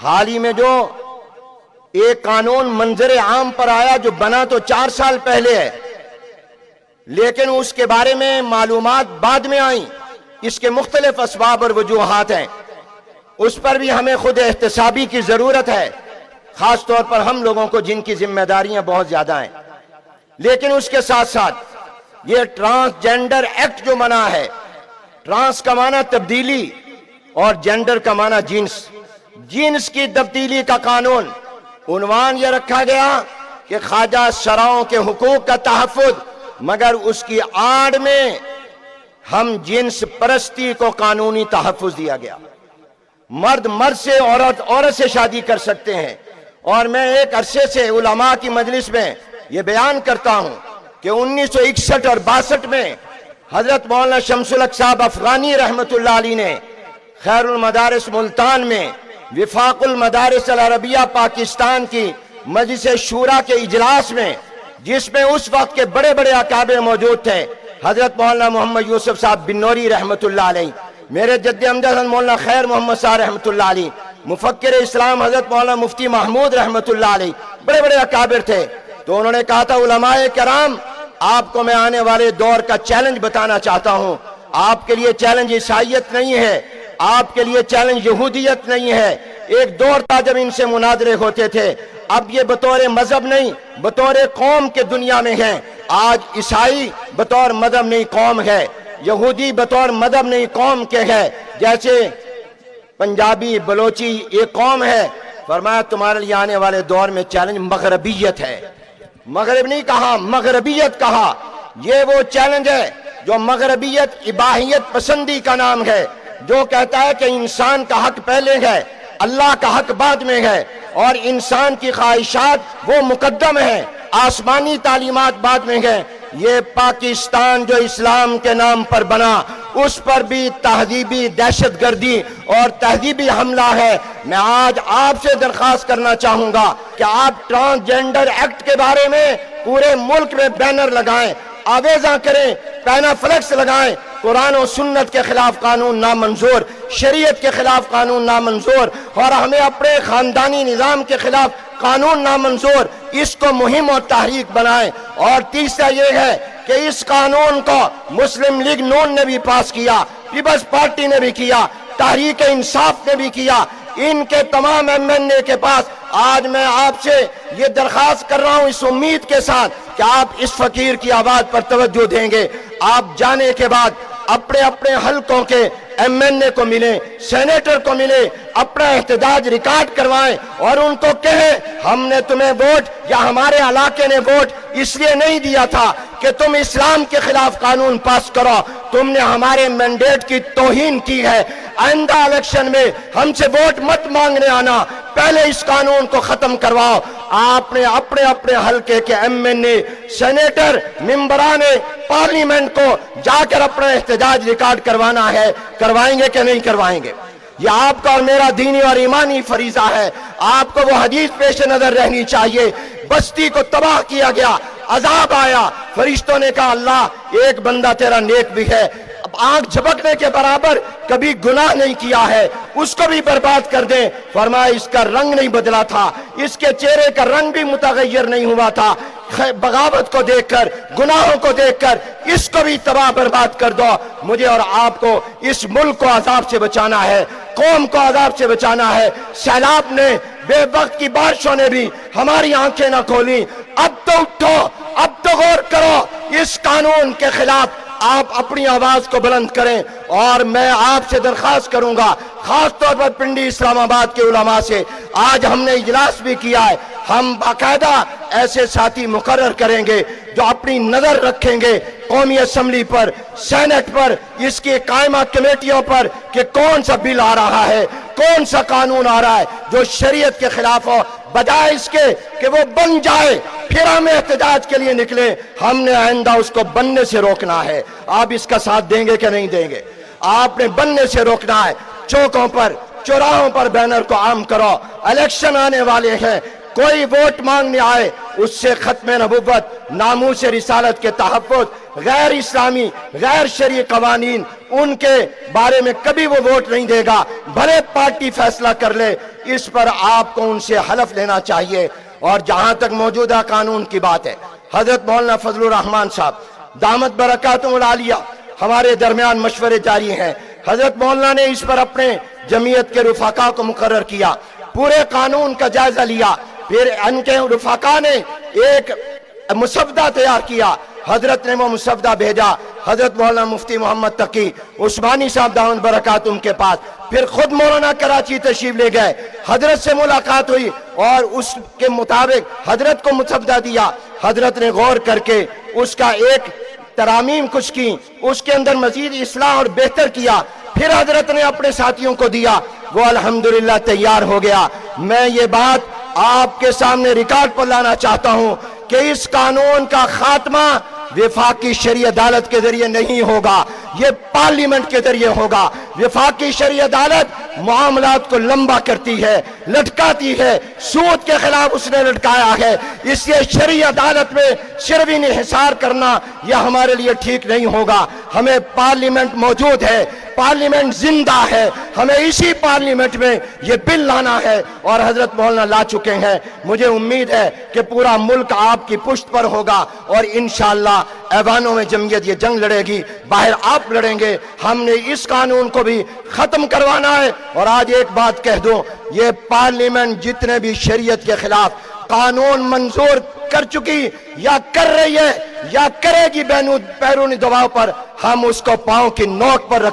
حال ہی میں جو ایک قانون منظر عام پر آیا جو بنا تو 4 سال پہلے ہے، لیکن اس کے بارے میں معلومات بعد میں آئیں، اس کے مختلف اسباب اور وجوہات ہیں، اس پر بھی ہمیں خود احتسابی کی ضرورت ہے، خاص طور پر ہم لوگوں کو جن کی ذمہ داریاں بہت زیادہ ہیں۔ لیکن اس کے ساتھ ساتھ یہ ٹرانسجنڈر ایکٹ جو بنا ہے، ٹرانس کا معنی تبدیلی اور جینڈر کا معنی جنس کی تبدیلی کا قانون، عنوان یہ رکھا گیا کہ خواجہ سراؤں کے حقوق کا تحفظ، مگر اس کی آڑ میں ہم جنس پرستی کو قانونی تحفظ دیا گیا۔ مرد سے، عورت سے شادی کر سکتے ہیں، اور میں ایک عرصے سے علماء کی مجلس میں یہ بیان کرتا ہوں کہ 1961 اور 62 میں حضرت مولانا شمس الحق صاحب افغانی رحمت اللہ علیہ نے خیر المدارس ملتان میں وفاق المدارس العربیہ پاکستان کی مجلس شورا کے اجلاس میں، جس میں اس وقت کے بڑے بڑے اکابر موجود تھے، حضرت مولانا محمد یوسف صاحب بنوری رحمت اللہ علیہ، میرے جد امجد مولانا خیر محمد صاحب رحمت اللہ علیہ، مفکر اسلام حضرت مولانا مفتی محمود رحمت اللہ علیہ، بڑے بڑے اکابر تھے۔ تو انہوں نے کہا تھا، علماء کرام، آپ کو میں آنے والے دور کا چیلنج بتانا چاہتا ہوں۔ آپ کے لیے چیلنج عیسائیت نہیں ہے، آپ کے لیے چیلنج یہودیت نہیں ہے۔ ایک دور تھا جب ان سے مناظرے ہوتے تھے، اب یہ بطور مذہب نہیں، بطور قوم کے دنیا میں ہیں۔ آج عیسائی بطور مذہب نہیں قوم ہے، یہودی بطور مذہب نہیں قوم کے ہے، جیسے پنجابی بلوچی ایک قوم ہے۔ فرمایا تمہارے لیے آنے والے دور میں چیلنج مغربیت ہے۔ مغرب نہیں کہا، مغربیت کہا۔ یہ وہ چیلنج ہے جو مغربیت اباحیت پسندی کا نام ہے، جو کہتا ہے کہ انسان کا حق پہلے ہے، اللہ کا حق بعد میں ہے، اور انسان کی خواہشات وہ مقدم ہیں، آسمانی تعلیمات بعد میں ہیں۔ یہ پاکستان جو اسلام کے نام پر بنا، اس پر بھی تہذیبی دہشت گردی اور تہذیبی حملہ ہے۔ میں آج آپ سے درخواست کرنا چاہوں گا کہ آپ ٹرانسجنڈر ایکٹ کے بارے میں پورے ملک میں بینر لگائیں، آویزاں کریں، پینا فلیکس لگائیں۔ قرآن و سنت کے خلاف قانون نامنظور، شریعت کے خلاف قانون نامنظور، اور ہمیں اپنے خاندانی نظام کے خلاف قانون نامنظور۔ اس کو مہم اور تحریک بنائیں۔ اور تیسرا یہ ہے کہ اس قانون کو مسلم لیگ نون نے بھی پاس کیا، پیپلز پارٹی نے بھی کیا، تحریک انصاف نے بھی کیا، ان کے تمام ایم این اے کے پاس۔ آج میں آپ سے یہ درخواست کر رہا ہوں اس امید کے ساتھ کہ آپ اس فقیر کی آواز پر توجہ دیں گے۔ آپ جانے کے بعد اپنے اپنے حلقوں کے ایم این اے کو ملیں، سینیٹر کو ملیں، اپنا احتجاج ریکارڈ کروائیں اور ان کو کہیں ہم نے تمہیں ووٹ یا ہمارے علاقے نے ووٹ اس لیے نہیں دیا تھا کہ تم اسلام کے خلاف قانون پاس کرو، تم نے ہمارے مینڈیٹ کی توہین کی ہے۔ آئندہ الیکشن میں ہم سے ووٹ مت مانگنے آنا، پہلے اس قانون کو ختم کرواؤ۔ آپ نے اپنے اپنے حلقے کے ایم این اے، سینیٹر، ممبران پارلیمنٹ کو جا کر اپنا احتجاج ریکارڈ کروانا ہے۔ کروائیں گے کہ نہیں کروائیں گے؟ یہ آپ کا اور میرا دینی اور ایمانی فریضہ ہے۔ آپ کو وہ حدیث پیش نظر رہنی چاہیے، بستی کو تباہ کیا گیا، عذاب آیا، فرشتوں نے کہا اللہ ایک بندہ تیرا نیک بھی ہے، اب آنکھ جھپکنے کے برابر کبھی گناہ نہیں کیا ہے، اس کو بھی برباد کر دیں۔ فرمایا اس کا رنگ نہیں بدلا تھا، اس کے چہرے کا رنگ بھی متغیر نہیں ہوا تھا، بغاوت کو دیکھ کر، گناہوں کو دیکھ کر اس کو بھی تباہ برباد کر دو۔ مجھے اور آپ کو اس ملک کو عذاب سے بچانا ہے، قوم کو عذاب سے بچانا ہے۔ سیلاب نے، بے وقت کی بارشوں نے بھی ہماری آنکھیں نہ کھولیں۔ اب تو اٹھو، اب تو غور کرو، اس قانون کے خلاف آپ اپنی آواز کو بلند کریں۔ اور میں آپ سے درخواست کروں گا، خاص طور پر پنڈی اسلام آباد کے علماء سے، آج ہم نے اجلاس بھی کیا ہے، ہم باقاعدہ ایسے ساتھی مقرر کریں گے جو اپنی نظر رکھیں گے قومی اسمبلی پر، سینٹ پر، اس کی قائمہ کمیٹیوں پر کہ کون سا بل آ رہا ہے، کون سا قانون آ رہا ہے جو شریعت کے خلاف ہو، بجائے اس کے کہ وہ بن جائے پھر ہم احتجاج کے لیے نکلیں۔ ہم نے آئندہ اس کو بننے سے روکنا ہے۔ آپ اس کا ساتھ دیں گے کہ نہیں دیں گے؟ آپ نے بننے سے روکنا ہے۔ چوکوں پر، چوراہوں پر بینر کو عام کرو، الیکشن آنے والے ہیں، کوئی ووٹ مانگنے آئے اس سے ختم نبوت، ناموس رسالت کے تحفظ، غیر اسلامی، غیر شرعی قوانین، ان کے بارے میں کبھی وہ ووٹ نہیں دے گا، بھلے پارٹی فیصلہ کر لے۔ اس پر آپ کو ان سے حلف لینا چاہیے۔ اور جہاں تک موجودہ قانون کی بات ہے، حضرت مولانا فضل الرحمان صاحب دامت برکاتہم العالیہ ہمارے درمیان مشورے جاری ہیں۔ حضرت مولانا نے اس پر اپنے جمعیت کے رفقا کو مقرر کیا، پورے قانون کا جائزہ لیا، پھر ان کے رفقا نے ایک مسودہ تیار کیا، حضرت نے وہ مسودہ بھیجا حضرت مولانا مفتی محمد تقی عثمانی صاحب دامت برکاتہم کے پاس، پھر خود مولانا کراچی تشریف لے گئے، حضرت سے ملاقات ہوئی اور اس کے مطابق حضرت کو مسودہ دیا، حضرت نے غور کر کے اس کا ایک ترامیم کچھ کی، اس کے اندر مزید اصلاح اور بہتر کیا، پھر حضرت نے اپنے ساتھیوں کو دیا، وہ الحمدللہ تیار ہو گیا۔ میں یہ بات آپ کے سامنے ریکارڈ پر لانا چاہتا ہوں کہ اس قانون کا خاتمہ وفاقی شرعی عدالت کے ذریعے نہیں ہوگا، یہ پارلیمنٹ کے ذریعے ہوگا۔ وفاقی شرعی عدالت معاملات کو لمبا کرتی ہے، لٹکاتی ہے، سود کے خلاف اس نے لٹکایا ہے، اس لیے شرعی عدالت میں شرعی انحصار کرنا یہ ہمارے لیے ٹھیک نہیں ہوگا۔ ہمیں پارلیمنٹ موجود ہے، پارلیمنٹ زندہ ہے، ہمیں اسی پارلیمنٹ میں یہ بل لانا ہے اور حضرت مولانا لا چکے ہیں۔ مجھے امید ہے کہ پورا ملک آپ کی پشت پر ہوگا اور انشاءاللہ ایوانوں میں جمعیت یہ جنگ لڑے گی، باہر آپ لڑیں گے۔ ہم نے اس قانون کو بھی ختم کروانا ہے۔ اور آج ایک بات کہہ دوں، یہ پارلیمنٹ جتنے بھی شریعت کے خلاف قانون منظور کر چکی یا کر رہی ہے یا کرے گی بیرونی دباؤ پر، ہم اس کو پاؤں کی نوک پر رکھ